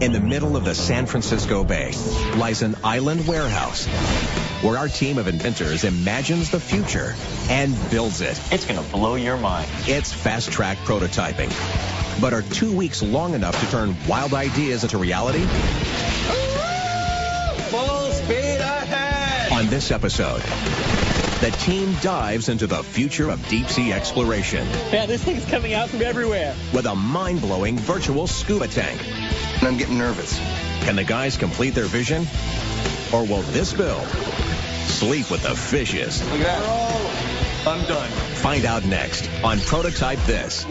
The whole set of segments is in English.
In the middle of the San Francisco Bay lies an island warehouse where our team of inventors imagines the future and builds it. It's going to blow your mind. It's fast-track prototyping. But are 2 weeks long enough to turn wild ideas into reality? Full speed ahead! On this episode, the team dives into the future of deep-sea exploration. Yeah, this thing's coming out from everywhere. With a mind-blowing virtual scuba tank. And I'm getting nervous. Can the guys complete their vision? Or will this build sleep with the fishes? Look at that. I'm done. Find out next on Prototype This.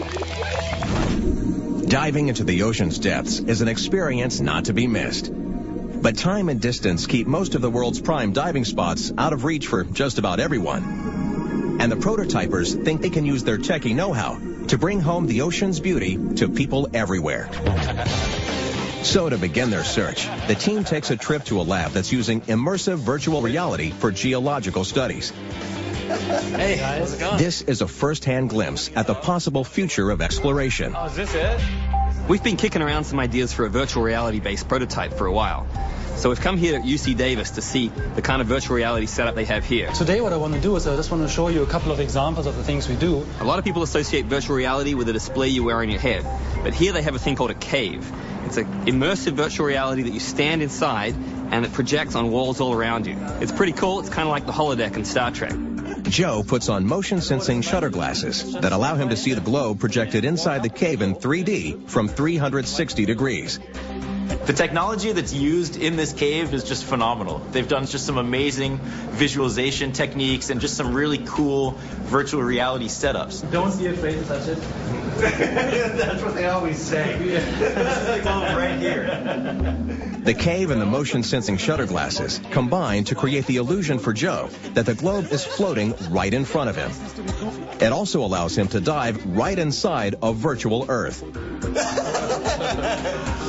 Diving into the ocean's depths is an experience not to be missed. But time and distance keep most of the world's prime diving spots out of reach for just about everyone. And the prototypers think they can use their techie know-how to bring home the ocean's beauty to people everywhere. So to begin their search, the team takes a trip to a lab that's using immersive virtual reality for geological studies. Hey, how's it going? This is a first-hand glimpse at the possible future of exploration. Oh, is this it? We've been kicking around some ideas for a virtual reality-based prototype for a while. So we've come here at UC Davis to see the kind of virtual reality setup they have here. Today what I want to do is I just want to show you a couple of examples of the things we do. A lot of people associate virtual reality with a display you wear on your head. But here they have a thing called a cave. It's an immersive virtual reality that you stand inside and it projects on walls all around you. It's pretty cool. It's kind of like the holodeck in Star Trek. Joe puts on motion-sensing shutter glasses that allow him to see the globe projected inside the cave in 3D from 360 degrees. The technology that's used in this cave is just phenomenal. They've done just some amazing visualization techniques and just some really cool virtual reality setups. Don't be afraid to touch it. That's what they always say. It's like right here. The cave and the motion-sensing shutter glasses combine to create the illusion for Joe that the globe is floating right in front of him. It also allows him to dive right inside a virtual Earth.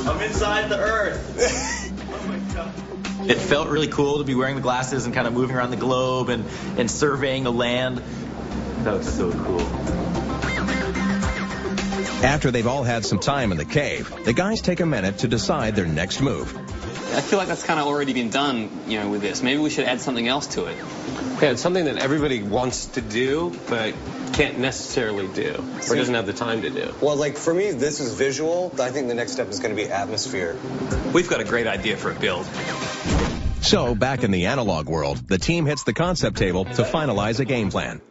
I'm inside the Earth. It felt really cool to be wearing the glasses and kind of moving around the globe and surveying the land. That was so cool. After they've all had some time in the cave, the guys take a minute to decide their next move. I feel like that's kind of already been done, with this. Maybe we should add something else to it. Yeah, it's something that everybody wants to do, but can't necessarily do, or doesn't have the time to do. Well, like for me, this is visual. I think the next step is going to be atmosphere. We've got a great idea for a build. So, back in the analog world, the team hits the concept table to finalize a game plan.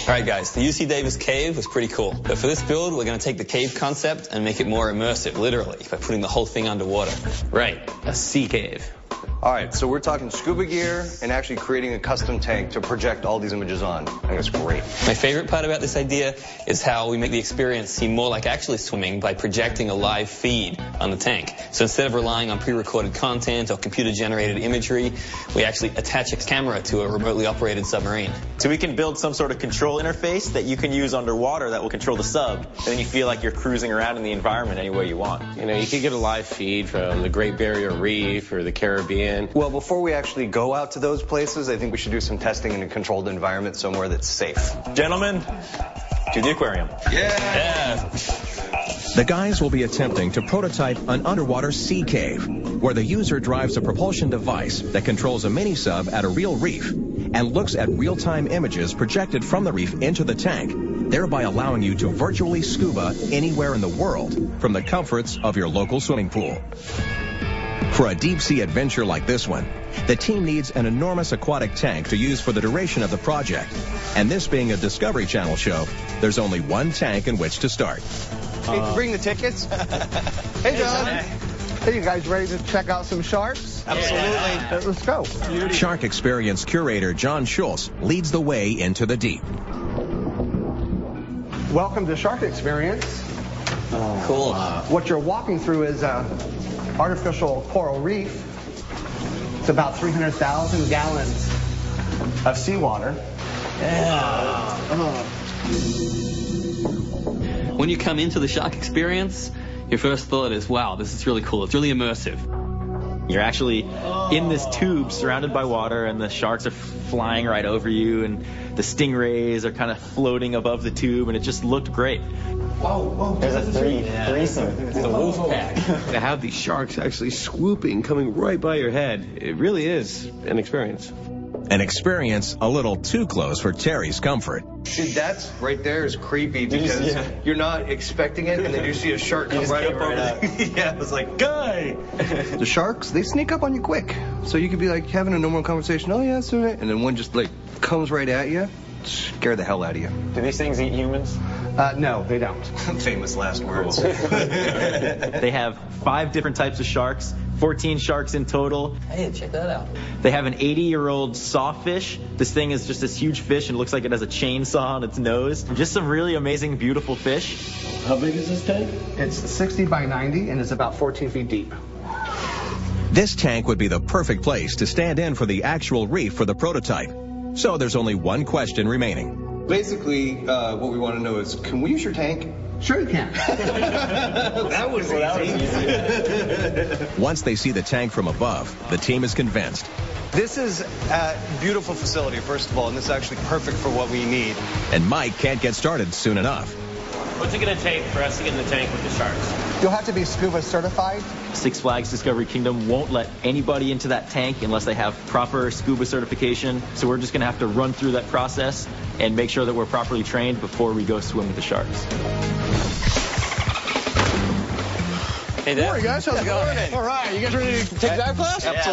All right, guys, the UC Davis cave was pretty cool. But for this build, we're going to take the cave concept and make it more immersive, literally, by putting the whole thing underwater. Right, a sea cave. All right, so we're talking scuba gear and actually creating a custom tank to project all these images on. I think it's great. My favorite part about this idea is how we make the experience seem more like actually swimming by projecting a live feed on the tank. So instead of relying on pre-recorded content or computer-generated imagery, we actually attach a camera to a remotely operated submarine. So we can build some sort of control interface that you can use underwater that will control the sub, and then you feel like you're cruising around in the environment any way you want. You could get a live feed from the Great Barrier Reef or the Caribbean. Well, before we actually go out to those places, I think we should do some testing in a controlled environment somewhere that's safe. Gentlemen, to the aquarium. Yeah. The guys will be attempting to prototype an underwater sea cave, where the user drives a propulsion device that controls a mini-sub at a real reef and looks at real-time images projected from the reef into the tank, thereby allowing you to virtually scuba anywhere in the world from the comforts of your local swimming pool. For a deep-sea adventure like this one, the team needs an enormous aquatic tank to use for the duration of the project. And this being a Discovery Channel show, there's only one tank in which to start. Hey, bring the tickets. Hey, John. Hey, you guys ready to check out some sharks? Absolutely. Let's go. Shark Experience curator John Schultz leads the way into the deep. Welcome to Shark Experience. Cool. What you're walking through is artificial coral reef. It's about 300,000 gallons of seawater. When you come into the Shark Experience, your first thought is, wow, this is really cool. It's really immersive. You're actually in this tube surrounded by water, and the sharks are flying right over you, and the stingrays are kind of floating above the tube, and it just looked great. Whoa. There's a threesome. It's the wolf pack. To have these sharks actually swooping, coming right by your head, it really is an experience. An experience a little too close for Terry's comfort. Dude, that's right there is creepy because you're not expecting it, and then you see a shark come right up over Yeah, it's like, guy! The sharks, they sneak up on you quick. So you could be like having a normal conversation, oh yeah, that's right, and then one just like comes right at you, scare the hell out of you. Do these things eat humans? No, they don't. Famous last words. They have 5 different types of sharks, 14 sharks in total. Hey, check that out. They have an 80-year-old sawfish. This thing is just this huge fish and looks like it has a chainsaw on its nose. Just some really amazing, beautiful fish. How big is this tank? It's 60 by 90 and it's about 14 feet deep. This tank would be the perfect place to stand in for the actual reef for the prototype. So there's only one question remaining. Basically, what we want to know is, can we use your tank? Sure you can. That was easy. Once they see the tank from above, the team is convinced. This is a beautiful facility, first of all, and this is actually perfect for what we need. And Mike can't get started soon enough. What's it going to take for us to get in the tank with the sharks? You'll have to be scuba certified. Six Flags Discovery Kingdom won't let anybody into that tank unless they have proper scuba certification. So we're just going to have to run through that process and make sure that we're properly trained before we go swim with the sharks. Hey, Dad. Good morning, guys. How's it going? All right. You guys ready to take dive class? Absolutely.